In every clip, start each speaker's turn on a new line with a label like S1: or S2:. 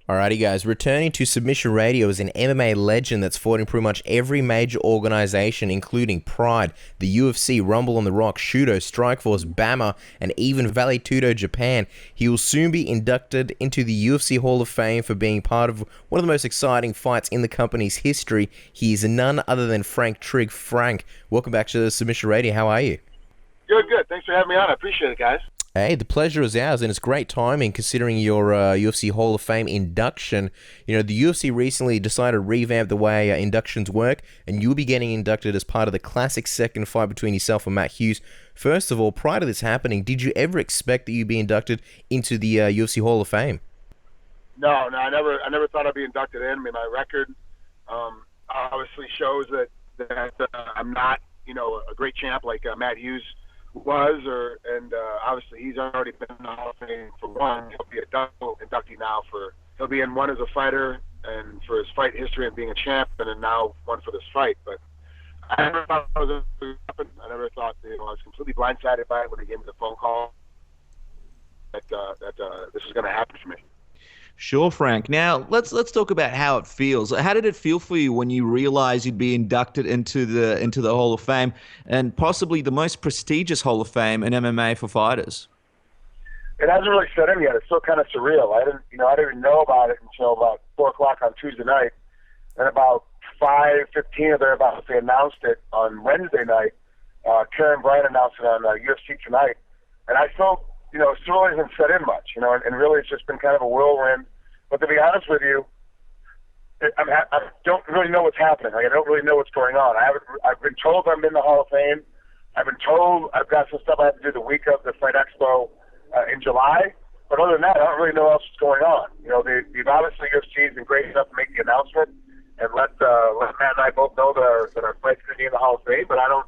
S1: Alrighty, guys. Returning to Submission Radio is an MMA legend that's fought in pretty much every major organization, including Pride, the UFC, Rumble on the Rock, Shudo, Strikeforce, BAMMA, and even Vale Tudo, Japan. He will soon be inducted into the UFC Hall of Fame for being part of one of the most exciting fights in the company's history. He is none other than Frank Trigg. Frank, welcome back to Submission Radio. How are you?
S2: Good. Thanks for having me on. I appreciate it, guys.
S1: Hey, the pleasure is ours, and it's great timing considering your UFC Hall of Fame induction. You know, the UFC recently decided to revamp the way inductions work, and you'll be getting inducted as part of the classic second fight between yourself and Matt Hughes. First of all, prior to this happening, did you ever expect that you'd be inducted into the UFC Hall of Fame?
S2: No, I never thought I'd be inducted in. I mean, my record obviously shows that I'm not, a great champ like Matt Hughes was, and obviously he's already been in the Hall of Fame for one. He'll be a double inductee now he'll be in one as a fighter and for his fight history and being a champ, and then now one for this fight. But I never thought it was going to happen. I never thought, I was completely blindsided by it when he gave me the phone call that this was going to happen for me.
S3: Sure, Frank. Now, let's talk about how it feels. How did it feel for you when you realized you'd be inducted into the Hall of Fame, and possibly the most prestigious Hall of Fame in MMA for fighters?
S2: It hasn't really set in yet. It's still kind of surreal. I didn't even know about it until about 4:00 on Tuesday night, and about 5:15 or thereabouts they announced it on Wednesday night. Karen Bryan announced it on UFC Tonight, and I felt, it still hasn't set in much, and really it's just been kind of a whirlwind. But to be honest with you, I don't really know what's happening. Like, I don't really know what's going on. I've been told I'm in the Hall of Fame. I've been told I've got some stuff I have to do the week of the Fight Expo in July. But other than that, I don't really know what else is going on. They've obviously, UFC has been great enough to make the announcement and let Matt and I both know that our fight's going to be in the Hall of Fame. But I don't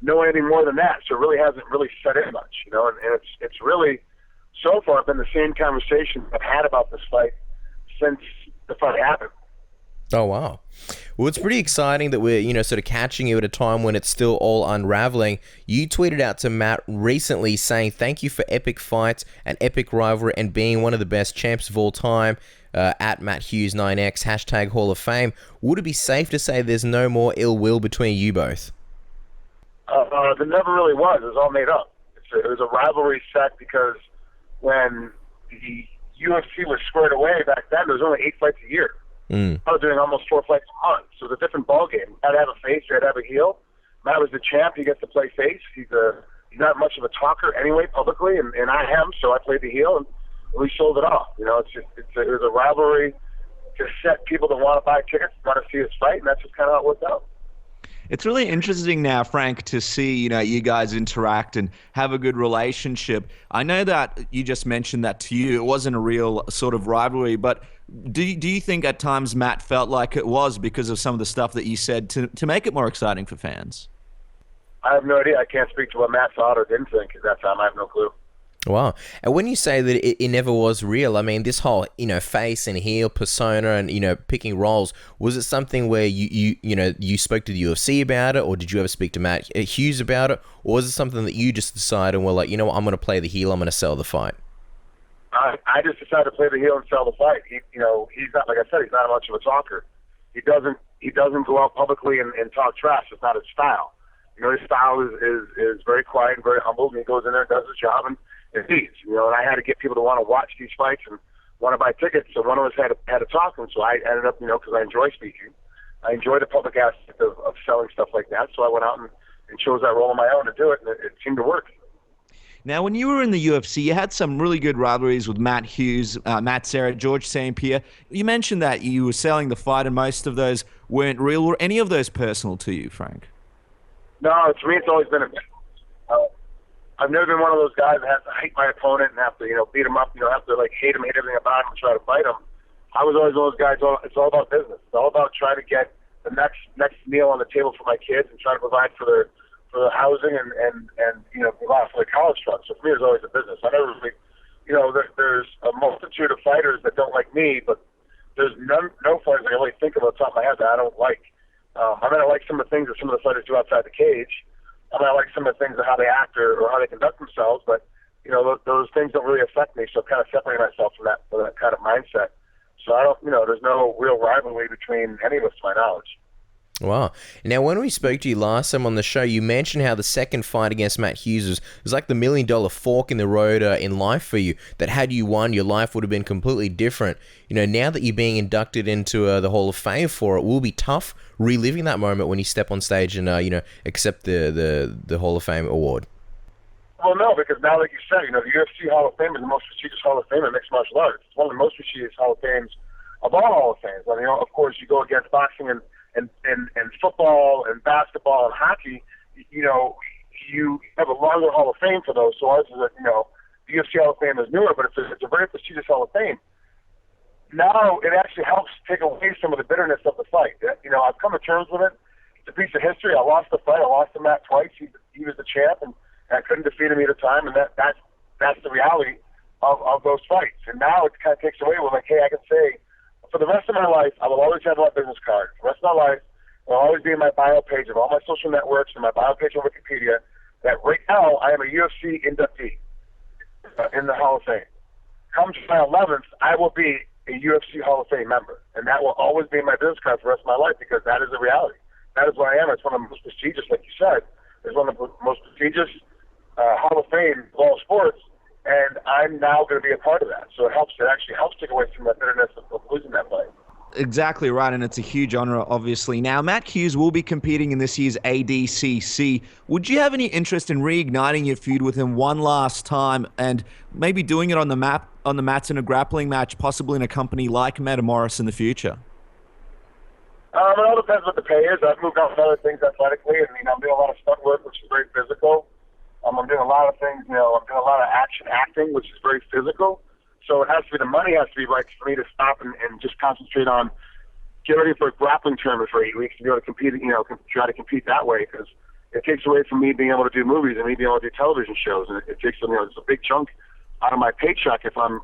S2: know anything more than that, so it really hasn't really set in much, and it's really, so far, been the same conversation I've had about this fight since the fight happened.
S1: Oh, wow. Well, it's pretty exciting that we're, sort of catching you at a time when it's still all unraveling. You tweeted out to Matt recently saying, "Thank you for epic fights and epic rivalry and being one of the best champs of all time, at Matt Hughes 9X, hashtag Hall of Fame." Would it be safe to say there's no more ill will between you both?
S2: There never really was. It was all made up. It was a rivalry set because when the UFC was squared away back then, there was only 8 fights a year. I was doing almost 4 fights a month, so it was a different ballgame. You had to have a face, you had to have a heel. Matt was the champ. He gets to play face. He's not much of a talker anyway publicly, and I am, so I played the heel, and we sold it off. it was a rivalry to set people that want to buy tickets, want to see us fight, and that's just kind of how it worked out.
S3: It's really interesting now, Frank, to see, you guys interact and have a good relationship. I know that you just mentioned that to you. It wasn't a real sort of rivalry, but do you think at times Matt felt like it was because of some of the stuff that you said to make it more exciting for fans?
S2: I have no idea. I can't speak to what Matt thought or didn't think at that time. I have no clue.
S1: Wow. And when you say that it never was real, I mean, this whole, face and heel persona and, picking roles, was it something where you spoke to the UFC about it, or did you ever speak to Matt Hughes about it, or was it something that you just decided and were like, what, I'm going to play the heel, I'm going to sell the fight?
S2: I just decided to play the heel and sell the fight. He's not, like I said, he's not much of a talker. He doesn't go out publicly and talk trash. It's not his style. His style is very quiet and very humble, and he goes in there and does his job and leads. And I had to get people to want to watch these fights and want to buy tickets. So one of us had to talk, and so I ended up, because I enjoy speaking, I enjoy the public aspect of selling stuff like that. So I went out and chose that role on my own to do it, and it seemed to work.
S3: Now, when you were in the UFC, you had some really good rivalries with Matt Hughes, Matt Serra, George St-Pierre. You mentioned that you were selling the fight, and most of those weren't real. Were any of those personal to you, Frank?
S2: No, to me, it's always been I've never been one of those guys that has to hate my opponent and have to, beat him up, have to hate him, hate everything about him, and try to fight him. I was always one of those guys. It's all about business. It's all about trying to get the next meal on the table for my kids and trying to provide for their housing and provide for their college funds. So for me, it's always a business. I never really, there's a multitude of fighters that don't like me, but there's no fighters I really think of on the top of my head that I don't like. I like some of the things that some of the fighters do outside the cage. I like some of the things of how they act or how they conduct themselves, but those things don't really affect me. So I'm kind of separating myself from that kind of mindset. So I don't, there's no real rivalry between any of us, to my knowledge.
S1: Wow. Now, when we spoke to you last time on the show, you mentioned how the second fight against Matt Hughes was like the $1 million fork in the road in life for you, that had you won, your life would have been completely different. Now that you're being inducted into the Hall of Fame for it, will be tough reliving that moment when you step on stage and, accept the Hall of Fame award.
S2: Well, no, because now, like you said, the UFC Hall of Fame is the most prestigious Hall of Fame in mixed martial arts. It's one of the most prestigious Hall of Fames of all Hall of Fames. I mean, of course, you go against boxing and football and basketball and hockey. You have a longer Hall of Fame for those. So ours is, the UFC Hall of Fame is newer, but it's a very prestigious Hall of Fame. Now it actually helps take away some of the bitterness of the fight. I've come to terms with it. It's a piece of history. I lost the fight. I lost to Matt twice. He was the champ, and I couldn't defeat him either time, and that's the reality of those fights. And now it kind of takes away. We're like, hey, I can say, for the rest of my life, I will always have my business card. For the rest of my life, it will always be in my bio page of all my social networks and my bio page on Wikipedia that right now I am a UFC inductee in the Hall of Fame. Come July 11th, I will be a UFC Hall of Fame member, and that will always be in my business card for the rest of my life, because that is the reality. That is what I am. It's one of the most prestigious, like you said. It's one of the most prestigious Hall of Fame of all sports, and I'm now going to be a part of that. So it actually helps take away some of that bitterness of losing that fight.
S3: Exactly right, and it's a huge honor, obviously. Now, Matt Hughes will be competing in this year's ADCC. Would you have any interest in reigniting your feud with him one last time, and maybe doing it on the mats in a grappling match, possibly in a company like Metamoris in the future?
S2: It all depends what the pay is. I've moved on to other things athletically. I'm doing a lot of stunt work, which is very physical. I'm doing a lot of things, I'm doing a lot of acting, which is very physical. So the money has to be right for me to stop and just concentrate on get ready for a grappling tournament for 8 weeks to be able to compete, try to compete that way, because it takes away from me being able to do movies and me being able to do television shows. And it takes, it's a big chunk out of my paycheck if I'm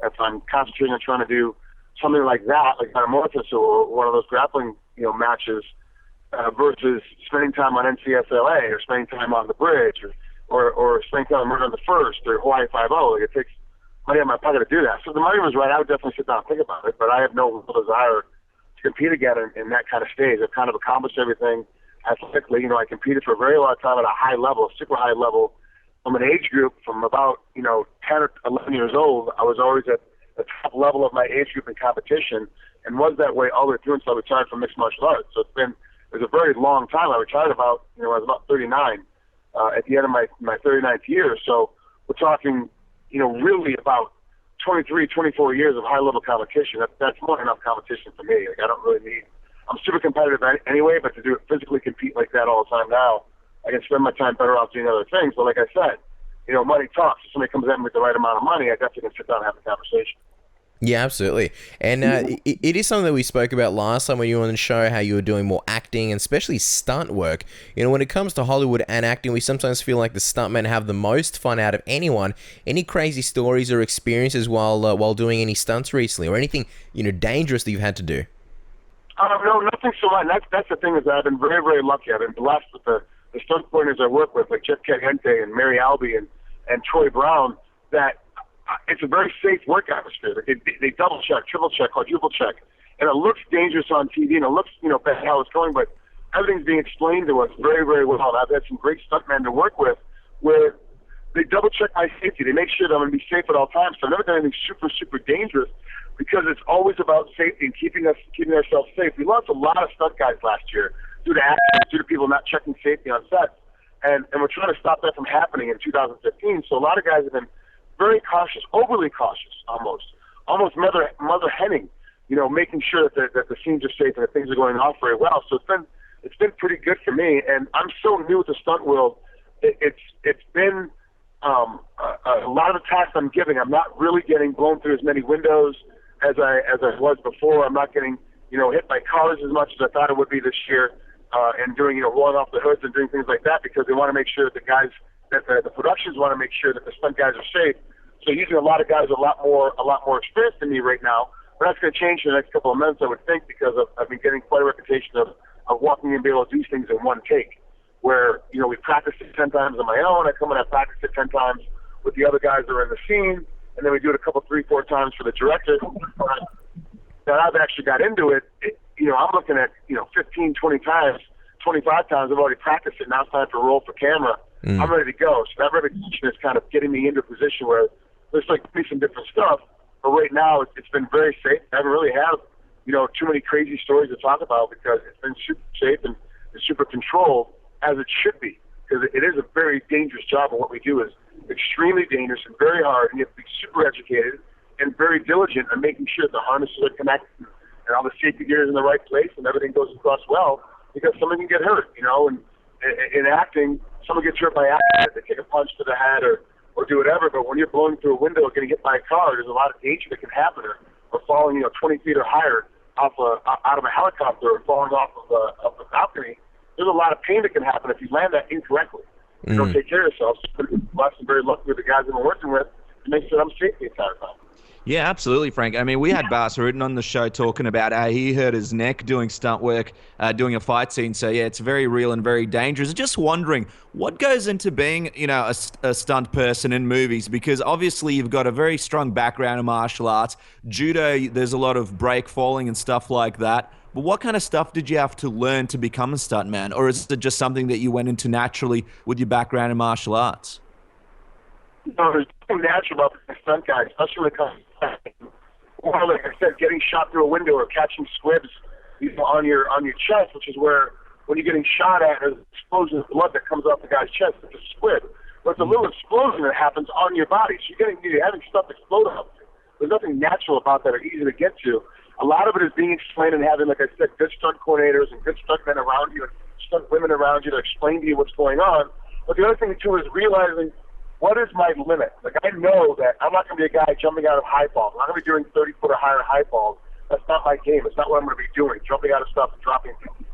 S2: concentrating on trying to do something like that, like Metamorphosis or one of those grappling, matches, versus spending time on NCSLA or spending time on the bridge or spending time on Murder on the First or Hawaii 5-0. Like, it takes money out of my pocket to do that. So if the money was right, I would definitely sit down and think about it, but I have no real desire to compete again in that kind of stage. I've kind of accomplished everything athletically. I competed for a very long time at a high level, super high level. From an age group from about, 10 or 11 years old, I was always at the top level of my age group in competition, and was that way all the way through until I retired from mixed martial arts. So it was a very long time. I retired about, I was about 39 at the end of my 39th year. So we're talking, really about 23, 24 years of high-level competition. That's more than enough competition for me. Like, I don't really need. I'm super competitive anyway, but to do it physically compete like that all the time now, I can spend my time better off doing other things. But like I said, money talks. If somebody comes at me with the right amount of money, I definitely can sit down and have a conversation.
S1: Yeah, absolutely. And it is something that we spoke about last time when you were on the show, how you were doing more acting and especially stunt work. When it comes to Hollywood and acting, we sometimes feel like the stuntmen have the most fun out of anyone. Any crazy stories or experiences while doing any stunts recently, or anything dangerous that you've had to do?
S2: No, nothing so much. That's the thing, is that I've been very, very lucky. I've been blessed with the stunt partners I work with, like Jeff Cagente and Mary Albee and Troy Brown, that it's a very safe work atmosphere. Like, they double check, triple check, quadruple check, and it looks dangerous on TV, and it looks, bad how it's going, but everything's being explained to us very, very well. And I've had some great stuntmen to work with where they double check my safety. They make sure that I'm going to be safe at all times. So I've never done anything super, super dangerous, because it's always about safety and keeping ourselves safe. We lost a lot of stunt guys last year due to accidents, due to people not checking safety on sets, and we're trying to stop that from happening in 2015. So a lot of guys have been very cautious, overly cautious, almost mother henning, making sure that the scenes are safe and that things are going off very well. So it's been pretty good for me, and I'm so new with the stunt world. It's been a lot of the tasks I'm giving. I'm not really getting blown through as many windows as I was before. I'm not getting hit by cars as much as I thought it would be this year, and doing rolling off the hoods and doing things like that, because they want to make sure that the guys, that the productions want to make sure that the stunt guys are safe. So using a lot of guys a lot more experienced than me right now. But that's going to change in the next couple of months, I would think, because I've been getting quite a reputation of walking in and being able to do things in one take. Where we practiced it 10 times on my own. I come in and I practice it 10 times with the other guys that are in the scene, and then we do it a couple, 3-4 times for the director. That I've actually got into it, I'm looking at, 15, 20 times, 25 times. I've already practiced it. Now it's time to roll for camera. I'm ready to go. So that repetition is kind of getting me into a position where there's like some different stuff. But right now, it's been very safe. I haven't really had, too many crazy stories to talk about because it's been super safe and super controlled, as it should be. Because it is a very dangerous job, and what we do is extremely dangerous and very hard, and you have to be super educated and very diligent in making sure that the harnesses are connected and all the safety gear is in the right place and everything goes across well, because someone can get hurt, and in acting, someone gets hurt by accident. They take a punch to the head or do whatever, but when you're blowing through a window or getting hit by a car, there's a lot of danger that can happen, or falling 20 feet or higher out of a helicopter or falling off of a balcony. There's a lot of pain that can happen if you land that incorrectly. You don't take care of yourself. So I'm very lucky with the guys that I'm working with to make sure I'm safe the entire time.
S3: Yeah, absolutely, Frank. I mean, we had Bas Rutten on the show talking about how he hurt his neck doing stunt work, doing a fight scene. So, yeah, it's very real and very dangerous. Just wondering, what goes into being, a stunt person in movies? Because obviously you've got a very strong background in martial arts. Judo, there's a lot of break falling and stuff like that. But what kind of stuff did you have to learn to become a stuntman? Or is it just something that you went into naturally with your background in martial arts?
S2: No, there's nothing natural about being a stunt guy, especially when it comes to, or like I said, getting shot through a window or catching squibs on your chest, which is where when you're getting shot at, there's an explosion of blood that comes off the guy's chest. It's a squib. But it's a little explosion that happens on your body. So you're having stuff explode out. There's nothing natural about that or easy to get to. A lot of it is being explained and having, like I said, good stunt coordinators and good stunt men around you and stunt women around you to explain to you what's going on. But the other thing, too, is realizing what is my limit. Like, I know that I'm not going to be a guy jumping out of high falls. I'm not going to be doing 30-foot or higher high falls. That's not my game. It's not what I'm going to be doing, jumping out of stuff and dropping things.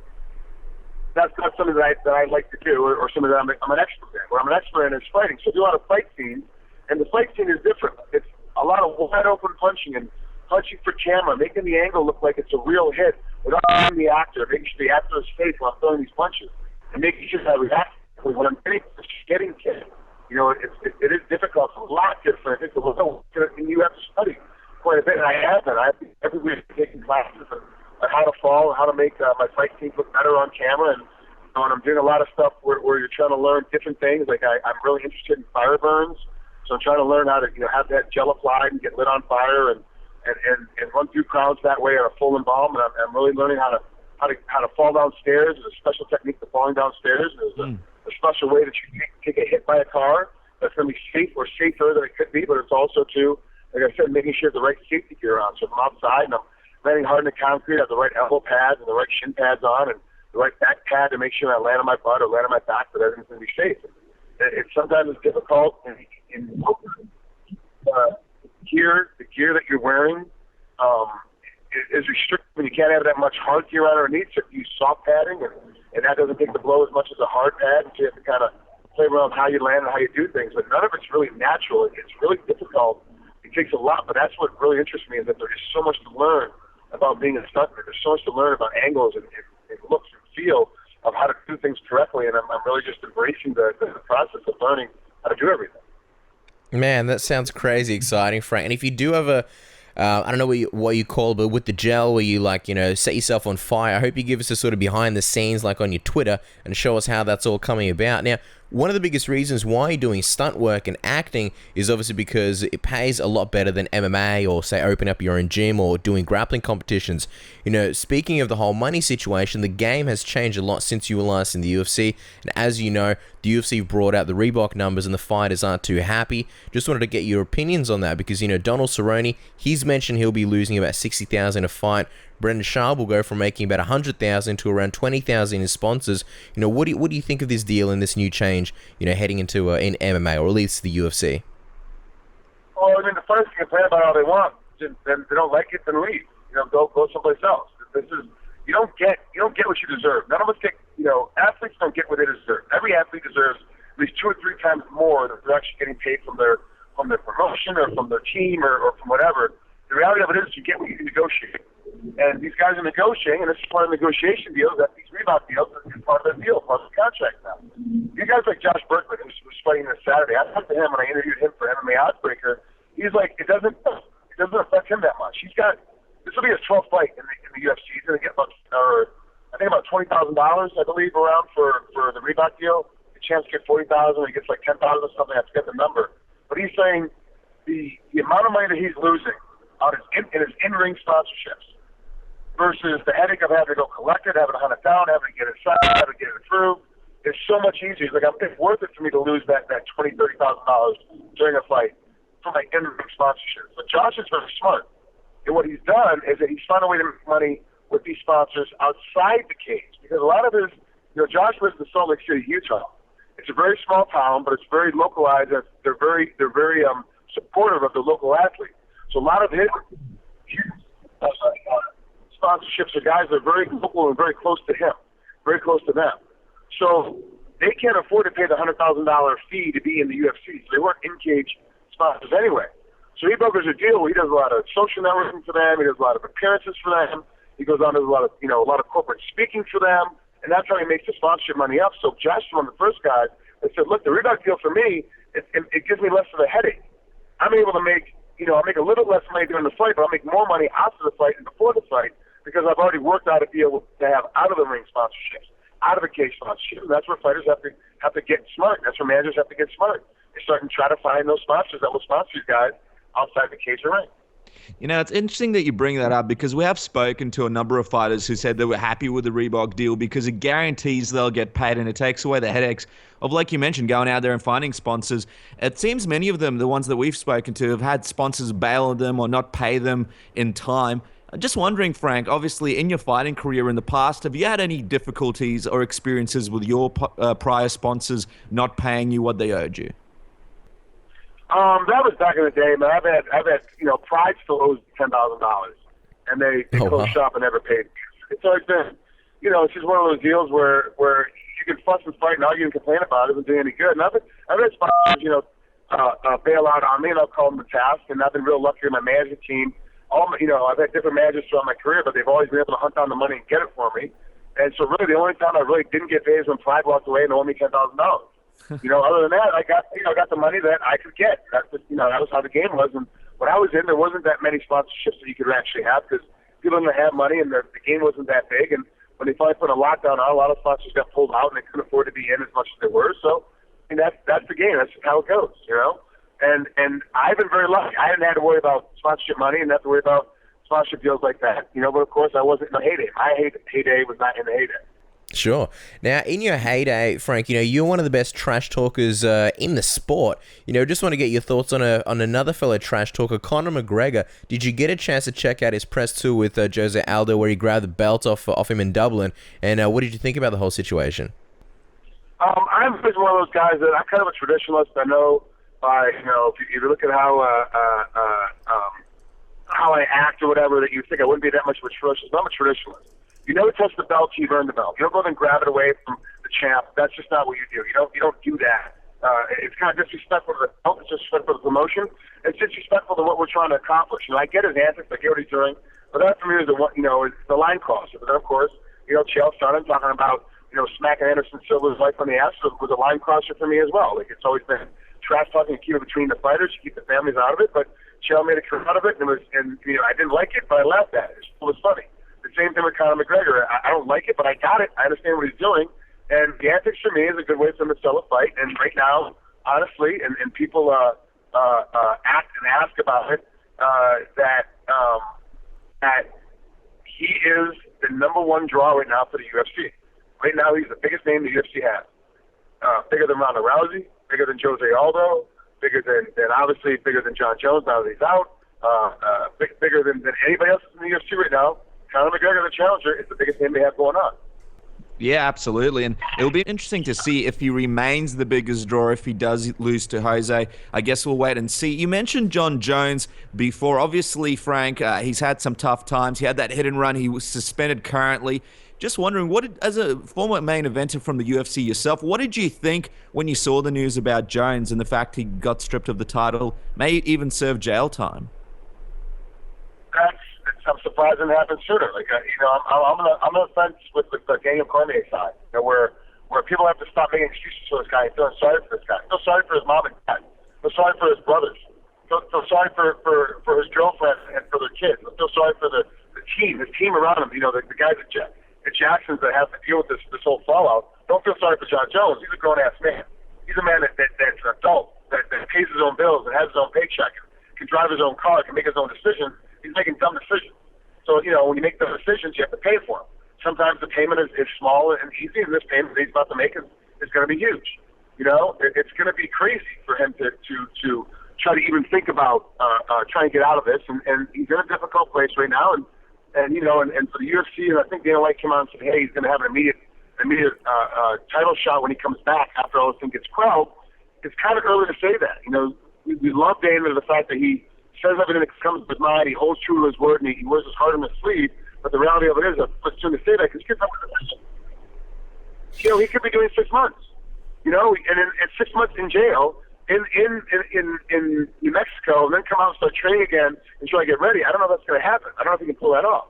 S2: That's not something that I like to do or something that I'm an expert in. What I'm an expert in is fighting. So I do a lot of fight scenes, and the fight scene is different. It's a lot of wide-open punching and punching for camera, making the angle look like it's a real hit without hitting the actor, making sure the actor is safe while throwing these punches, and making sure that I react when I'm getting hit. It is difficult. It's a lot different. It's a little, and you have to study quite a bit, and I have been. I've every week taking classes on how to fall and how to make my fight scenes look better on camera, and I'm doing a lot of stuff where you're trying to learn different things. Like I'm really interested in fire burns, so I'm trying to learn how to have that gel applied and get lit on fire and run through crowds that way on a full embalm. And I'm really learning how to fall downstairs. There's a special technique to falling downstairs. There's a special way that you take a hit by a car that's going to be safe or safer than it could be, but it's also too, like I said, making sure the right safety gear on. So if I'm outside and I'm landing hard in the concrete, I have the right elbow pads and the right shin pads on and the right back pad to make sure I land on my butt or land on my back, but everything's going to be safe. Sometimes it's difficult in the gear that you're wearing is restricted when you can't have that much hard gear on underneath, so you use soft padding, and that doesn't take the blow as much as a hard pad, so you have to kind of play around how you land and how you do things, but none of it's really natural. It's really difficult. It takes a lot, but that's what really interests me, is that there is so much to learn about being a stuntman. There's so much to learn about angles and looks and feel of how to do things correctly, and I'm really just embracing the process of learning how to do everything.
S1: Man, that sounds crazy exciting, Frank. And if you do have a, I don't know what you call it, but with the gel where you set yourself on fire, I hope you give us a sort of behind the scenes like on your Twitter and show us how that's all coming about. Now, one of the biggest reasons why you're doing stunt work and acting is obviously because it pays a lot better than MMA or, say, open up your own gym or doing grappling competitions. Speaking of the whole money situation, the game has changed a lot since you were last in the UFC. And as you know, the UFC brought out the Reebok numbers and the fighters aren't too happy. Just wanted to get your opinions on that because, Donald Cerrone, he's mentioned he'll be losing about $60,000 a fight. Brendan Schaub will go from making about $100,000 to around $20,000 in sponsors. What do you think of this deal and this new change, heading into in MMA or at least the UFC?
S2: Well, the first thing, complain about all they want. Then they don't like it, then leave. Go someplace else. This is you don't get what you deserve. None of us get. Athletes don't get what they deserve. Every athlete deserves at least 2 or 3 times more than they're actually getting paid from their promotion or from their team or from whatever. The reality of it is you get what you can negotiate. And these guys are negotiating, and this is part of the negotiation deals, that these Reebok deals is part of the deal, part of the contract now. You guys like Josh Berkman, who's fighting this Saturday, I talked to him when I interviewed him for MMA Oddsbreaker. He's like, it doesn't affect him that much. This will be his 12th fight in the UFC. He's going to get about $20,000, I believe, around for the Reebok deal. The chance to get $40,000, he gets like $10,000 or something. I forget the number. But he's saying the amount of money that he's losing on in his in-ring sponsorships versus the headache of having to go collect it, having to hunt it down, having to get it signed, having to get it approved, is so much easier. He's like, it's worth it for me to lose that $20,000, $30,000 during a fight for my in-ring sponsorships. But Josh is very smart. And what he's done is that he's found a way to make money with these sponsors outside the cage. Because a lot of his, Josh lives in Salt Lake City, Utah. It's a very small town, but it's very localized. They're very supportive of the local athlete. So a lot of his sponsorships are guys that are very local and very close to him, very close to them. So they can't afford to pay the $100,000 fee to be in the UFC. So they weren't in-cage sponsors anyway. So he brokers a deal where he does a lot of social networking for them. He does a lot of appearances for them. He goes on to a lot of corporate speaking for them, and that's how he makes the sponsorship money up. So Josh is one of the first guys that said, look, the Reebok deal for me, it gives me less of a headache. I'm able to make, I'll make a little less money during the fight, but I'll make more money after the fight and before the fight because I've already worked out a deal to have out-of-the-ring sponsorships, out-of-the-cage sponsorships. And that's where fighters have to get smart. That's where managers have to get smart. They start and try to find those sponsors that will sponsor these guys outside the cage or ring.
S3: It's interesting that you bring that up because we have spoken to a number of fighters who said they were happy with the Reebok deal because it guarantees they'll get paid and it takes away the headaches of, like you mentioned, going out there and finding sponsors. It seems many of them, the ones that we've spoken to, have had sponsors bail on them or not pay them in time. I'm just wondering, Frank, obviously in your fighting career in the past, have you had any difficulties or experiences with your prior sponsors not paying you what they owed you?
S2: That was back in the day, man. I've had, Pride still owes $10,000, and they closed shop and never paid. It's always been, it's just one of those deals where you can fuss and fight and argue and complain about it. It doesn't do any good. And I've had sponsors, bail out on me, and I'll call them the task. And I've been real lucky with my management team. I've had different managers throughout my career, but they've always been able to hunt down the money and get it for me. And so really the only time I really didn't get paid is when Pride walked away and owed me $10,000. Other than that, I got the money that I could get. That's just, that was how the game was. And when I was in, there wasn't that many sponsorships that you could actually have because people didn't have money and the game wasn't that big. And when they finally put a lockdown on, a lot of sponsors got pulled out and they couldn't afford to be in as much as they were. So, that's the game. That's just how it goes, And I've been very lucky. I didn't have to worry about sponsorship money and have to worry about sponsorship deals like that. But of course I wasn't in the heyday. My heyday was not in the heyday.
S1: Sure. Now, in your heyday, Frank, you're one of the best trash talkers in the sport. Just want to get your thoughts on another fellow trash talker, Conor McGregor. Did you get a chance to check out his press tour with Jose Aldo where he grabbed the belt off him in Dublin? And what did you think about the whole situation?
S2: I'm just one of those guys that I'm kind of a traditionalist. I know if you look at how I act or whatever, that you think I wouldn't be that much of a traditionalist. I'm a traditionalist. You never touch the belt till you've earned the belt. You don't go and grab it away from the champ. That's just not what you do. You don't do that. It's kind of disrespectful to the belt. It's disrespectful to the promotion. It's disrespectful to what we're trying to accomplish. I get his antics. I get what he's doing. But that for me is is the line crosser. But then of course, Chael started talking about smacking Anderson Silva's life on the ass was a line crosser for me as well. Like it's always been trash talking. You keep it between the fighters. You keep the families out of it. But Chael made a career out of it, and I didn't like it, but I laughed at it. It was funny. The same thing with Conor McGregor. I don't like it, but I got it. I understand what he's doing. And the antics for me is a good way for him to sell a fight. And right now, honestly, and people act and ask about it, that he is the number one draw right now for the UFC. Right now, he's the biggest name the UFC has. Bigger than Ronda Rousey, bigger than Jose Aldo, bigger than Jon Jones now that he's out, bigger than anybody else in the UFC right now. Conor McGregor, the challenger, is the biggest name they have going on.
S3: Yeah, absolutely. And it'll be interesting to see if he remains the biggest draw, if he does lose to Jose. I guess we'll wait and see. You mentioned Jon Jones before. Obviously, Frank, he's had some tough times. He had that hit and run. He was suspended currently. Just wondering, as a former main eventer from the UFC yourself, what did you think when you saw the news about Jones and the fact he got stripped of the title, may even serve jail time?
S2: I'm surprised it didn't happen sooner. Like, I'm on the fence with the Daniel Cormier side, where people have to stop making excuses for this guy and feeling sorry for this guy. Feel sorry for his mom and dad. Feel sorry for his brothers. Feel sorry for his girlfriend and for their kids. Feel sorry for the team around him. The guys at Jackson's that have to deal with this whole fallout. Don't feel sorry for Jon Jones. He's a grown-ass man. He's a man that's an adult, that pays his own bills, and has his own paycheck, can drive his own car, can make his own decisions. He's making dumb decisions. So, when you make those decisions, you have to pay for them. Sometimes the payment is small and easy, and this payment that he's about to make is going to be huge. It's going to be crazy for him to try to even think about trying to get out of this. And he's in a difficult place right now. And for the UFC, and I think Dana White came out and said, hey, he's going to have an immediate title shot when he comes back after all this thing gets quelled. It's kind of early to say that. We love Dana, the fact that he says everything that comes to his mind, he holds true to his word, and he wears his heart on his sleeve. But the reality of it is, it's soon to say that, because he could be doing 6 months. And in 6 months in jail, in New Mexico, and then come out and start training again and try to get ready. I don't know if that's going to happen. I don't know if he can pull that off.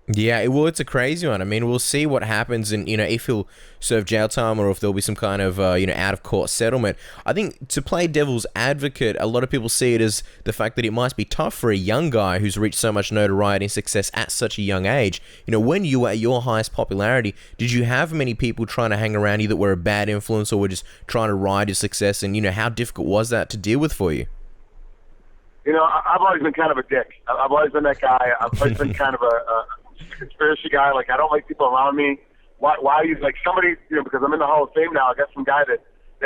S1: Yeah, well, it's a crazy one. I mean, we'll see what happens, and if he'll serve jail time or if there'll be some kind of out of court settlement. I think, to play devil's advocate, a lot of people see it as the fact that it might be tough for a young guy who's reached so much notoriety and success at such a young age. When you were at your highest popularity, did you have many people trying to hang around you that were a bad influence or were just trying to ride your success? And how difficult was that to deal with for you?
S2: I've always been kind of a dick. I've always been that guy. I've always been kind of a conspiracy guy. Like, I don't like people around me. Why you, like, somebody, because I'm in the Hall of Fame now, I got some guy that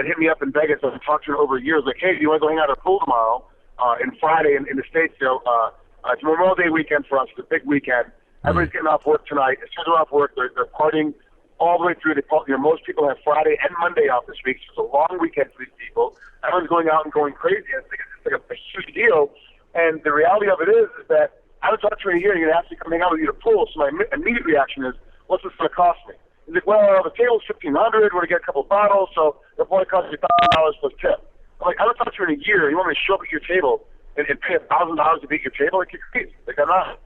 S2: hit me up in Vegas. I've been talking to him over years. Like, hey, do you want to go hang out at a pool tomorrow? And Friday in the States, it's Memorial Day weekend for us. It's a big weekend. Everybody's getting off work tonight. As soon as they're off work, they're partying all the way through. Most people have Friday and Monday off this week, so it's a long weekend for these people. Everyone's going out and going crazy. It's like a huge deal. And the reality of it is that I would talk to you in a year, and you'd ask me to come hang out with you at a pool. So my immediate reaction is, what's this going to cost me? He's like, well, the table's $1,500. We're going to get a couple of bottles, so it'll probably cost you $1,000 plus tip. I'm like, I would talk to you in a year. You want me to show up at your table and pay $1,000 to be at your table? Like, you're crazy. Like, I'm not.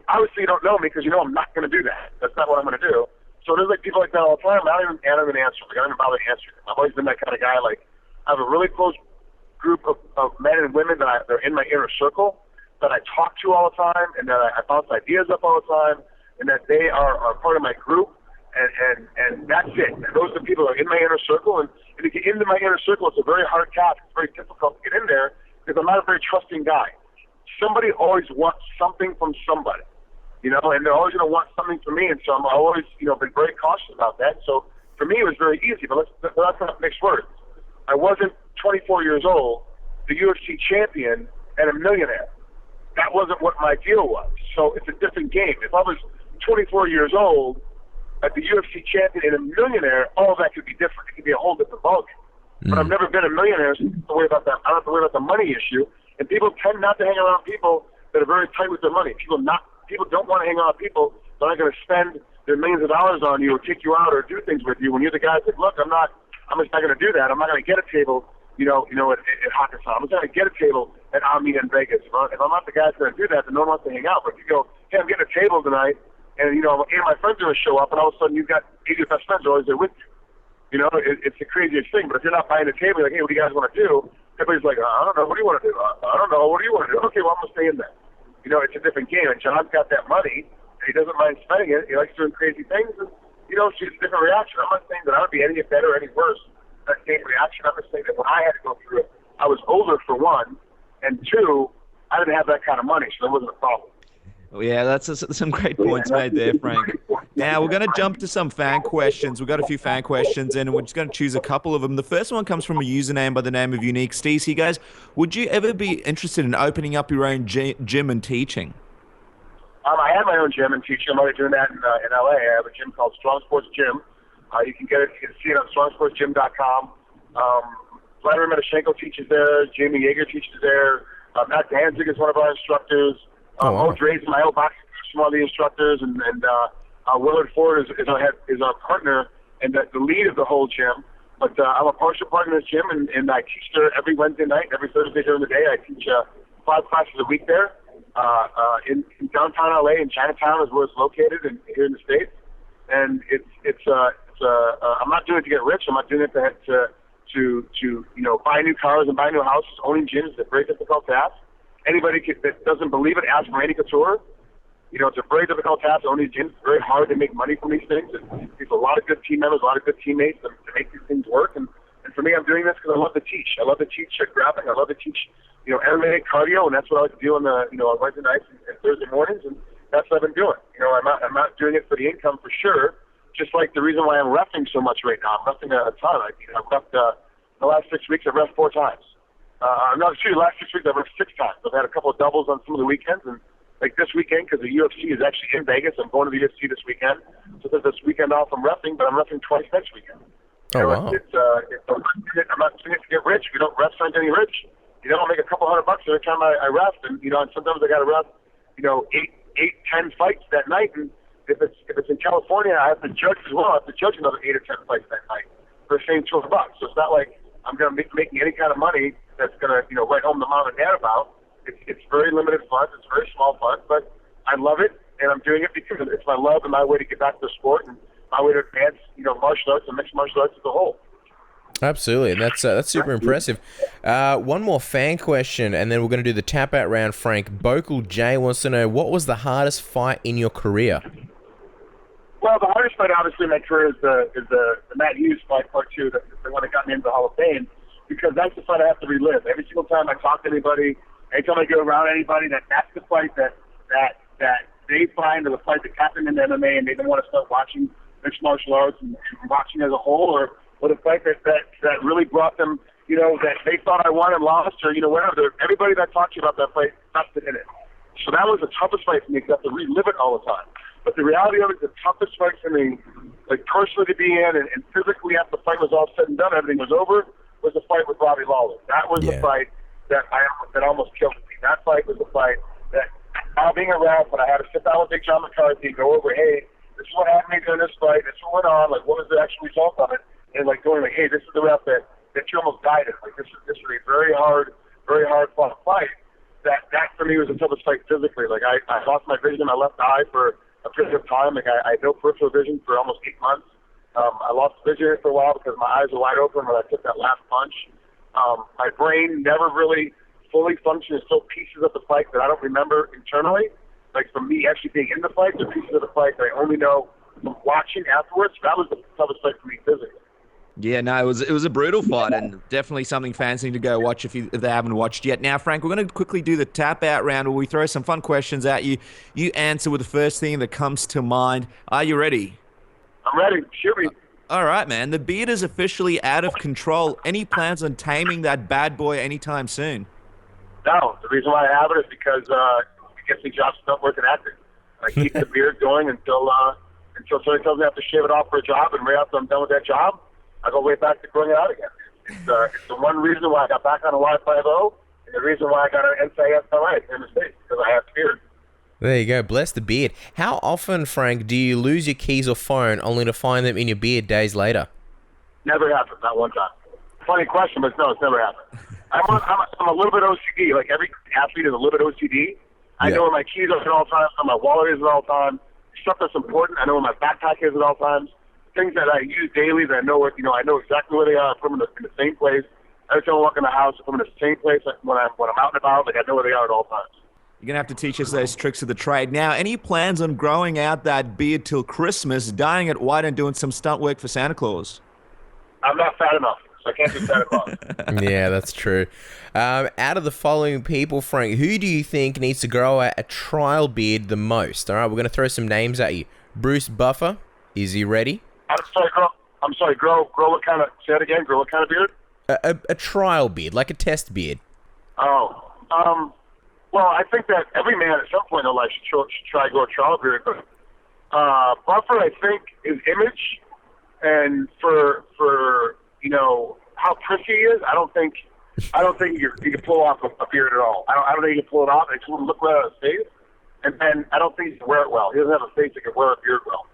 S2: Obviously, you don't know me because I'm not going to do that. That's not what I'm going to do. So there's like people like that all the time. I don't even answer. Like, I don't even bother answering. I've always been that kind of guy. Like, I have a really close group of men and women they're in my inner circle, that I talk to all the time, and that I bounce ideas up all the time, and that they are part of my group, and that's it. And those are the people that are in my inner circle, and to get into my inner circle, it's a very hard task. It's very difficult to get in there, because I'm not a very trusting guy. Somebody always wants something from somebody, and they're always going to want something from me, and so I'm always, been very cautious about that. So for me, it was very easy, but let's not mix words. I wasn't 24 years old, the UFC champion, and a millionaire. That wasn't what my deal was. So it's a different game. If I was 24 years old, at the UFC champion and a millionaire, all of that could be different. It could be a whole different ballgame. But I've never been a millionaire, so I don't have to worry about that. I don't have to worry about the money issue. And people tend not to hang around people that are very tight with their money. People don't want to hang around people that aren't going to spend their millions of dollars on you or take you out or do things with you. When you're the guy that's like, look, I'm just not going to do that. I'm not going to get a table, at Hakkasan. I'm just going to get a table at Omni in Vegas. If I'm not the guy that's going to do that, then no one wants to hang out. But if you go, hey, I'm getting a table tonight, and, 8 of my friends are going to show up, and all of a sudden you've got 8 of your best friends are always there with you. It's the craziest thing. But if you're not buying the table, you're like, hey, what do you guys want to do? Everybody's like, I don't know. What do you want to do? I don't know. What do you want to do? Okay, well, I'm going to stay in there. It's a different game. And John's got that money, and he doesn't mind spending it. He likes doing crazy things, and, it's a different reaction. I'm not saying that I would be any better or any worse. That same reaction. I'm just saying that when I had to go through it, I was older, for one, and two, I didn't have that kind of money, so that wasn't a problem.
S3: Well, yeah, that's some great points made there, Frank. Now, we're going to jump to some fan questions. We've got a few fan questions, and we're just going to choose a couple of them. The first one comes from a username by the name of Unique Steez. He goes, would you ever be interested in opening up your own gym and teaching?
S2: I have my own gym and teaching. I'm already doing that in LA. I have a gym called Strong Sports Gym. You can see it on strongsportsgym.com. Vladimir Medashenko teaches there. Jamie Yeager teaches there. Matt Danzig is one of our instructors. Mo Dre's my old boxing coach, one of the instructors, and Willard Ford is our partner and the lead of the whole gym. But I'm a partial partner in this gym, and I teach there every Wednesday night, every Thursday during the day. I teach 5 classes a week there. in downtown LA, in Chinatown is where it's located, and here in the States. And I'm not doing it to get rich. I'm not doing it to buy new cars and buy new houses. Owning gyms is a very difficult task. Anybody that doesn't believe it, ask Randy Couture. It's a very difficult task to own these gyms. It's very hard to make money from these things. There's a lot of good team members, a lot of good teammates to make these things work. And for me, I'm doing this because I love to teach. I love to teach grappling. I love to teach, MMA, cardio, and that's what I like to do on Wednesday nights and Thursday mornings. And that's what I've been doing. I'm not doing it for the income for sure. Just like the reason why I'm reffing so much right now. I'm reffing a ton. I've reffed the last 6 weeks. I've reffed 4 times. The last 6 weeks I've reffed 6 times. I've had a couple of doubles on some of the weekends, and like this weekend, because the UFC is actually in Vegas. I'm going to the UFC this weekend. So there's this weekend off I'm reffing, but I'm reffing twice next weekend.
S1: Oh, wow.
S2: I'm not doing it to get rich. We don't ref aren't getting rich. I'll make a couple $100 every time I ref, and and sometimes I got to ref, 10 fights that night, and if it's in California, I have to judge as well. I have to judge another 8 or 10 fights that night for the same $200. So it's not like I'm going to be making any kind of money that's going to write home to mom and dad about. It's very limited fun. It's very small fun, but I love it, and I'm doing it because it's my love and my way to get back to the sport and my way to advance, martial arts and mixed martial arts as a whole.
S1: Absolutely, and that's super impressive. One more fan question, and then we're going to do the tap-out round, Frank. Bocal J wants to know, what was the hardest fight in your career?
S2: Well, the hardest fight, obviously, in my career is the Matt Hughes fight, part 2, the one that got me into the Hall of Fame, because that's the fight I have to relive. Every single time I talk to anybody, anytime I go around anybody, that's the fight that they find, or the fight that happened in MMA, and they don't want to start watching mixed martial arts and watching as a whole, or the fight that really brought them, that they thought I won and lost, or whatever. Everybody that talks to you about that fight invested in it. So that was the toughest fight for me, because I have to relive it all the time. But the reality of it, the toughest fight for me, like personally to be in, and physically after the fight was all said and done, everything was over, was the fight with Robbie Lawler. That was the fight that almost killed me. That fight was the fight that, now being around, but I had to sit down with Big John McCarthy and go over, hey, this is what happened during this fight, this is what went on, like what was the actual result of it, and like going like, hey, this is the route that you almost died in. Like this is a very hard fought fight. That for me was the toughest fight physically. Like I lost my vision in my left eye for a period of time. Like I had no peripheral vision for almost 8 months. I lost vision for a while because my eyes were wide open when I took that last punch. My brain never really fully functioned. There's still pieces of the fight that I don't remember internally. Like from me actually being in the fight, the pieces of the fight that I only know from watching afterwards. That was the toughest fight for me physically.
S3: Yeah, no, it was a brutal fight, and definitely something fans need to go watch if they haven't watched yet. Now, Frank, we're going to quickly do the tap-out round where we throw some fun questions at you. You answer with the first thing that comes to mind. Are you ready?
S2: I'm ready. Shoot me.
S3: All right, man. The beard is officially out of control. Any plans on taming that bad boy anytime soon?
S2: No. The reason why I have it is because it gets me jobs to not work and acting. I keep the beard going until somebody tells me I have to shave it off for a job, and right after I'm done with that job, I go way back to growing it out again. It's the one reason why I got back on a Y50, and the reason why I got an NCIS in the States, because I have beard.
S1: There you go. Bless the beard. How often, Frank, do you lose your keys or phone only to find them in your beard days later?
S2: Never happened. Not one time. Funny question, but no, it's never happened. I'm a little bit OCD. Like every athlete is a little bit OCD. I know where my keys are at all times, where my wallet is at all times. Stuff that's important, I know where my backpack is at all times. Things that I use daily that I know I know exactly where they are. I put them in the same place. Every time I walk in the house, I put them in the same place when I'm out and about. Like I know where they are at all times.
S3: You're going to have to teach us those tricks of the trade. Now, any plans on growing out that beard till Christmas, dyeing it white and doing some stunt work for Santa Claus?
S2: I'm not fat enough, so I can't do Santa Claus.
S1: Yeah, that's true. Out of the following people, Frank, who do you think needs to grow out a trial beard the most? All right, we're going to throw some names at you. Bruce Buffer, is he ready?
S2: I'm sorry, grow what kind of, say that again, grow what kind of beard?
S1: A trial beard, like a test beard.
S2: Oh, well, I think that every man at some point in their life should try to grow a trial beard. But Buffer, I think, his image and for how prissy he is, I don't think you can pull off a beard at all. I don't think you can pull it off. It just wouldn't look right on his face. And I don't think he can wear it well. He doesn't have a face that can wear a beard well.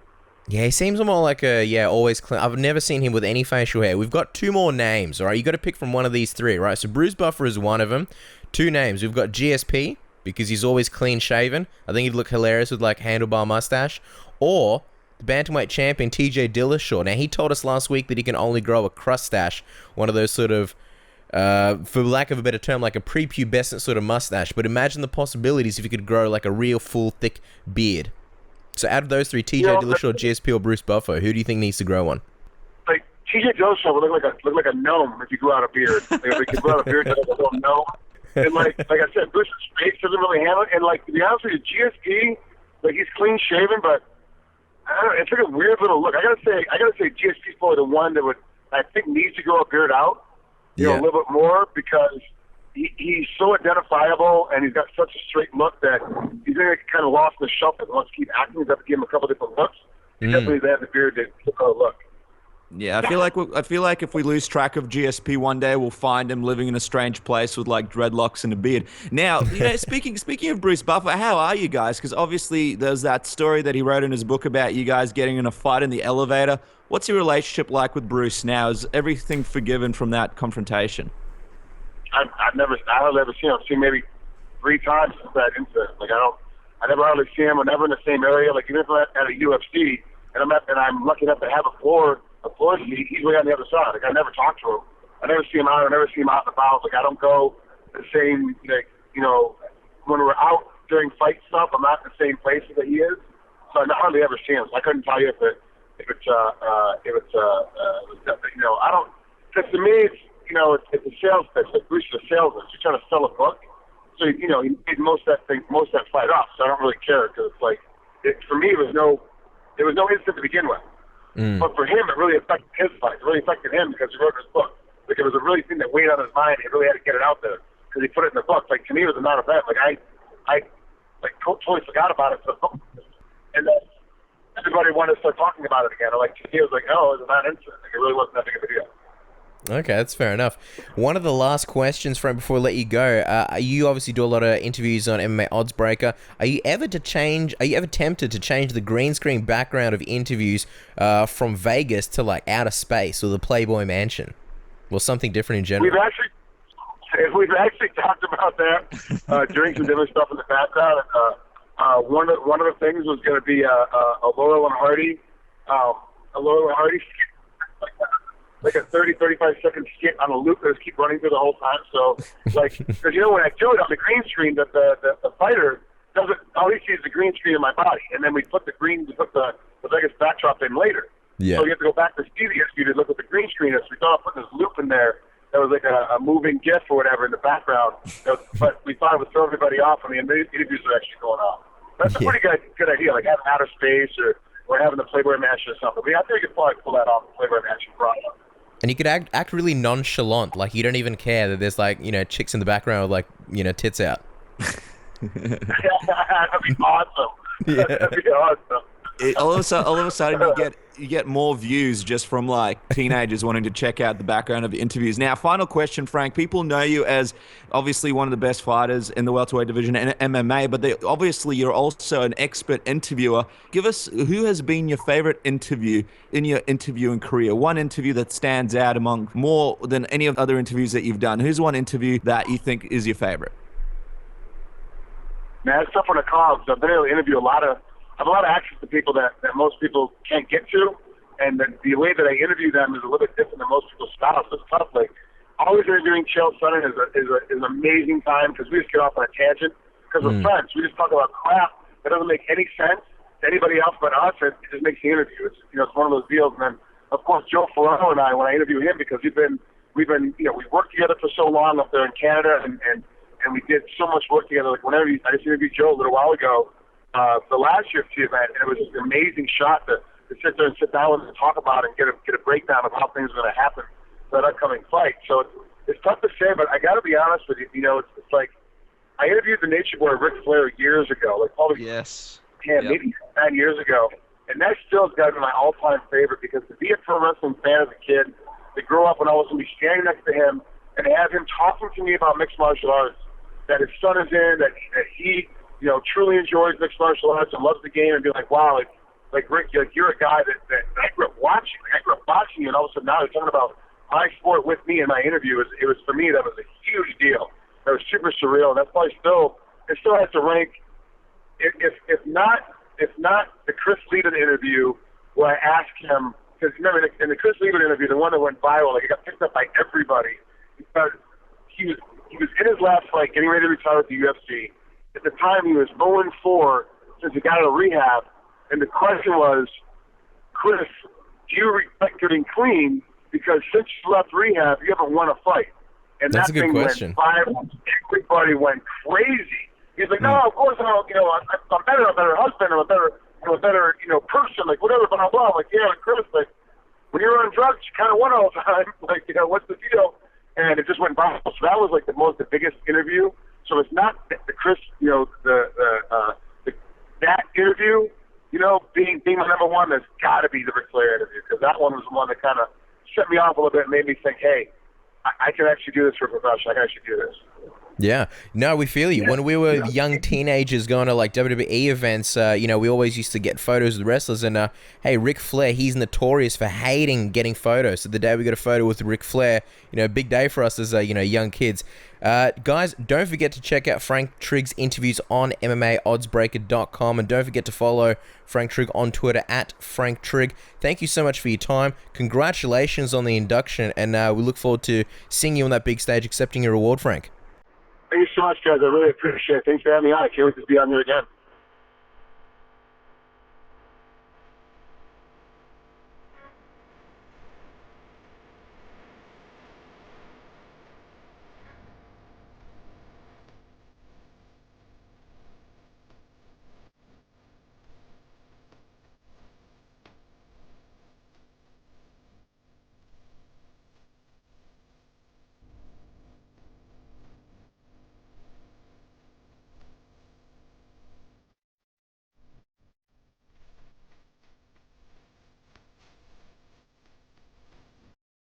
S1: Yeah, he seems more like always clean. I've never seen him with any facial hair. We've got 2 more names, all right? You got to pick from one of these 3, right? So Bruce Buffer is one of them. 2 names. We've got GSP because he's always clean shaven. I think he'd look hilarious with like handlebar mustache. Or the bantamweight champion TJ Dillashaw. Now he told us last week that he can only grow a crustache, one of those sort of, for lack of a better term, like a prepubescent sort of mustache. But imagine the possibilities if you could grow like a real full thick beard. So out of those three, TJ Dillashaw, GSP, or Bruce Buffer, who do you think needs to grow one?
S2: Like TJ Dillashaw would look like a gnome if you grew out a beard. Like, if he could grow out a beard, like a little gnome. And like I said, Bruce's face doesn't really handle it. And like to be honest with you, GSP, like he's clean shaven, but I don't know, it's like a weird little look. I gotta say, GSP's probably the one that I think needs to grow a beard out, a little bit more, because he's so identifiable and he's got such a straight look that he's gonna get kind of lost in the shuffle. He wants to keep acting. He's got to give him a couple different looks. Definitely have the beard to look.
S3: Yeah, I feel like if we lose track of GSP one day, we'll find him living in a strange place with like dreadlocks and a beard. Now, speaking of Bruce Buffer, how are you guys? Because obviously there's that story that he wrote in his book about you guys getting in a fight in the elevator. What's your relationship like with Bruce now? Is everything forgiven from that confrontation?
S2: I hardly ever seen him. I've seen maybe 3 times since that incident. Like I never hardly see him. We're never in the same area. Like even if I'm at a UFC and I'm lucky enough to have a floor seat, he's way on the other side. Like I never talk to him. I never see him out. I never see him out and about. Like I don't go the same. Like when we're out during fight stuff, I'm not in the same places that he is. So I hardly ever see him. So I couldn't tell you if it's I don't. Because to me, it's a sales pitch. Like Bruce is a salesman. He's trying to sell a book. So he made most of that fight off. So I don't really care because it's like for me there was no instant to begin with. But for him, it really affected his fight. It really affected him because he wrote his book. Like it was a really thing that weighed on his mind. He really had to get it out there because he put it in the book. Like to me, it was a non-event. Like I totally forgot about it. And then everybody wanted to start talking about it again. Like he was like, oh, it was a non-incident. Like it really wasn't that big of a deal.
S1: Okay, that's fair enough. One of the last questions, Frank, before we let you go, you obviously do a lot of interviews on MMA Oddsbreaker. Are you ever tempted to change the green screen background of interviews from Vegas to like outer space or the Playboy Mansion, or something different in general?
S2: We've actually talked about that during some different stuff in the background. One of the things was going to be a Laurel and Hardy, like a 30-35 second skit on a loop that just keep running through the whole time. So, like, because when I do it on the green screen, the fighter doesn't. All he sees is the green screen in my body, and then we put the Vegas backdrop in later.
S1: Yeah.
S2: So you have to go back to see the interview to look at the green screen. So we thought of putting this loop in there that was like a moving GIF or whatever in the background. But we thought it would throw everybody off when the interviews are actually going on. That's a pretty good idea, like having outer space or having the Playboy Mansion or something. I think we could probably pull that off, the Playboy Mansion problem.
S1: And you could act really nonchalant, like you don't even care that there's like, chicks in the background with like, tits out.
S2: That'd be awesome.
S1: Yeah.
S2: That'd be awesome.
S3: All of a sudden you get more views just from like teenagers wanting to check out the background of the interviews. Now, final question, Frank. People know you as obviously one of the best fighters in the welterweight division and MMA, but obviously you're also an expert interviewer. Give us who has been your favorite interview in your interviewing career. One interview that stands out among more than any of the other interviews that you've done. Who's one interview that you think is your favorite?
S2: Man, it's tough on the call. I've been able to interview I have a lot of access to people that most people can't get to, and the way that I interview them is a little bit different than most people's styles. So it's tough. Like always interviewing Chael Sonnen is an amazing time because we just get off on a tangent because we're friends. We just talk about crap that doesn't make any sense to anybody else but us. It just makes the interview. It's one of those deals. And then of course Joe Ferraro and I, when I interview him, because we've worked together for so long up there in Canada, and we did so much work together. Like I just interviewed Joe a little while ago. The last UFC event, and it was just an amazing shot to sit there and sit down with him and talk about it and get a breakdown of how things are going to happen for that upcoming fight. So it's tough to say, but I got to be honest with you. It's like I interviewed the Nature Boy Ric Flair years ago, like probably maybe 9 years ago, and that still has got to be my all-time favorite because to be a pro wrestling fan as a kid, to grow up and all of a sudden be standing next to him and have him talking to me about mixed martial arts, that his son is in, that he truly enjoys mixed martial arts and loves the game, and be like, wow, like Rick, you're a guy that I grew up watching. I grew up watching you, and all of a sudden now you're talking about my sport with me in my interview. It was for me, that was a huge deal. That was super surreal, and that's probably still it still has to rank. If not the Chris Lieben interview where I asked him, because remember in the Chris Lieben interview, the one that went viral, like it got picked up by everybody because he was in his last fight, getting ready to retire with the UFC. At the time, he was 0-4 since he got out of rehab, and the question was, Chris, do you regret getting clean? Because since you left rehab, you haven't won a fight. And
S1: That's
S2: that
S1: a good
S2: thing
S1: question.
S2: went viral. Everybody went crazy. He's like, no, of course I'm, I'm better. I'm a better husband. I'm a better, person. Like whatever, blah blah. I'm like, yeah, Chris, but when you're on drugs, you kind of won all the time. Like, what's the deal? And it just went viral. So that was like the biggest interview. So it's not the Chris, that interview, being my number one. There's got to be the Ric Flair interview because that one was the one that kind of set me off a little bit and made me think, hey, I can actually do this for a profession. I can actually do this.
S1: Yeah, no, we feel you. When we were young teenagers going to like WWE events, we always used to get photos with wrestlers. And hey, Ric Flair, he's notorious for hating getting photos. So the day we got a photo with Ric Flair, big day for us as young kids. Guys, don't forget to check out Frank Trigg's interviews on MMAoddsbreaker.com, and don't forget to follow Frank Trigg on Twitter at Frank Trigg. Thank you so much for your time. Congratulations on the induction, and we look forward to seeing you on that big stage, accepting your award, Frank.
S2: Thank you so much, guys. I really appreciate it. Thanks for having me on. I can't wait to be on there again.